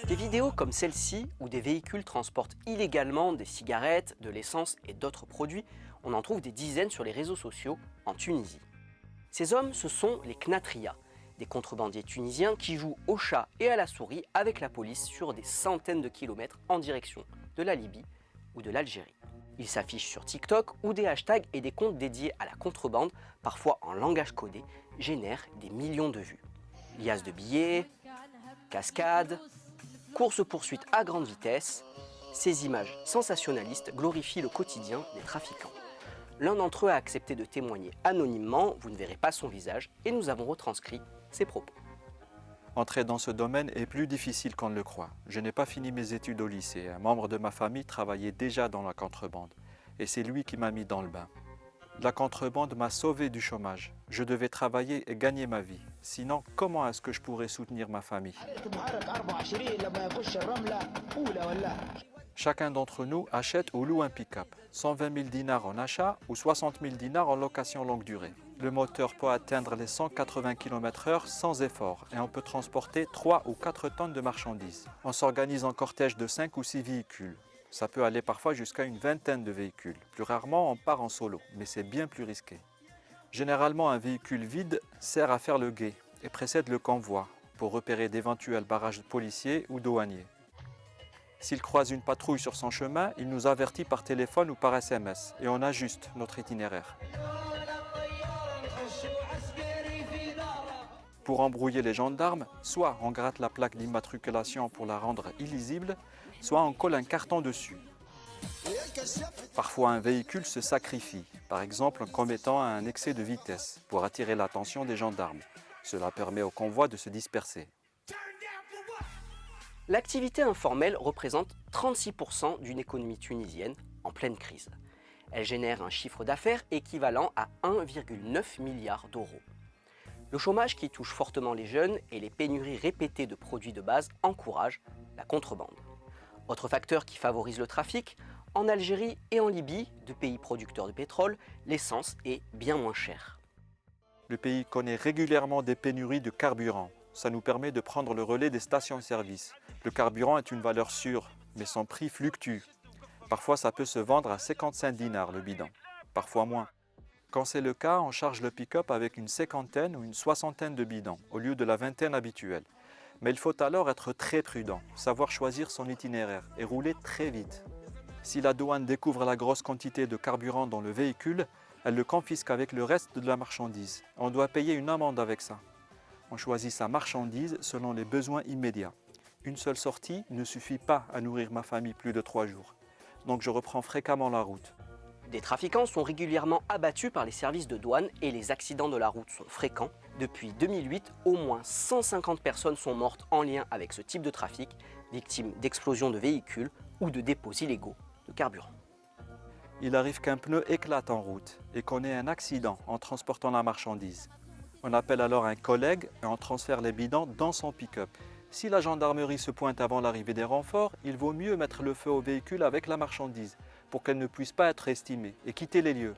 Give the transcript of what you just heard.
Des vidéos comme celle-ci, où des véhicules transportent illégalement des cigarettes, de l'essence et d'autres produits, on en trouve des dizaines sur les réseaux sociaux en Tunisie. Ces hommes, ce sont les Knatria, des contrebandiers tunisiens qui jouent au chat et à la souris avec la police sur des centaines de kilomètres en direction de la Libye ou de l'Algérie. Ils s'affichent sur TikTok où des hashtags et des comptes dédiés à la contrebande, parfois en langage codé, génèrent des millions de vues. Liasses de billets, cascades, courses-poursuites à grande vitesse, ces images sensationnalistes glorifient le quotidien des trafiquants. L'un d'entre eux a accepté de témoigner anonymement, vous ne verrez pas son visage, et nous avons retranscrit ses propos. Entrer dans ce domaine est plus difficile qu'on ne le croit. Je n'ai pas fini mes études au lycée. Un membre de ma famille travaillait déjà dans la contrebande. Et c'est lui qui m'a mis dans le bain. La contrebande m'a sauvé du chômage. Je devais travailler et gagner ma vie. Sinon, comment est-ce que je pourrais soutenir ma famille? Chacun d'entre nous achète ou loue un pick-up. 120 000 dinars en achat ou 60 000 dinars en location longue durée. Le moteur peut atteindre les 180 km/h sans effort et on peut transporter 3 ou 4 tonnes de marchandises. On s'organise en cortège de 5 ou 6 véhicules. Ça peut aller parfois jusqu'à une vingtaine de véhicules. Plus rarement, on part en solo, mais c'est bien plus risqué. Généralement, un véhicule vide sert à faire le guet et précède le convoi pour repérer d'éventuels barrages policiers ou douaniers. S'il croise une patrouille sur son chemin, il nous avertit par téléphone ou par SMS et on ajuste notre itinéraire. Pour embrouiller les gendarmes, soit on gratte la plaque d'immatriculation pour la rendre illisible, soit on colle un carton dessus. Parfois un véhicule se sacrifie, par exemple en commettant un excès de vitesse pour attirer l'attention des gendarmes. Cela permet au convoi de se disperser. L'activité informelle représente 36% d'une économie tunisienne en pleine crise. Elle génère un chiffre d'affaires équivalent à 1,9 milliard d'euros. Le chômage qui touche fortement les jeunes et les pénuries répétées de produits de base encouragent la contrebande. Autre facteur qui favorise le trafic, en Algérie et en Libye, deux pays producteurs de pétrole, l'essence est bien moins chère. Le pays connaît régulièrement des pénuries de carburant. Ça nous permet de prendre le relais des stations-service. Le carburant est une valeur sûre, mais son prix fluctue. Parfois, ça peut se vendre à 55 dinars le bidon, parfois moins. Quand c'est le cas, on charge le pick-up avec une cinquantaine ou une soixantaine de bidons, au lieu de la vingtaine habituelle. Mais il faut alors être très prudent, savoir choisir son itinéraire et rouler très vite. Si la douane découvre la grosse quantité de carburant dans le véhicule, elle le confisque avec le reste de la marchandise. On doit payer une amende avec ça. On choisit sa marchandise selon les besoins immédiats. Une seule sortie ne suffit pas à nourrir ma famille plus de 3 jours. Donc je reprends fréquemment la route. Des trafiquants sont régulièrement abattus par les services de douane et les accidents de la route sont fréquents. Depuis 2008, au moins 150 personnes sont mortes en lien avec ce type de trafic, victimes d'explosions de véhicules ou de dépôts illégaux de carburant. Il arrive qu'un pneu éclate en route et qu'on ait un accident en transportant la marchandise. On appelle alors un collègue et on transfère les bidons dans son pick-up. Si la gendarmerie se pointe avant l'arrivée des renforts, il vaut mieux mettre le feu au véhicule avec la marchandise pour qu'elle ne puisse pas être estimée et quitter les lieux.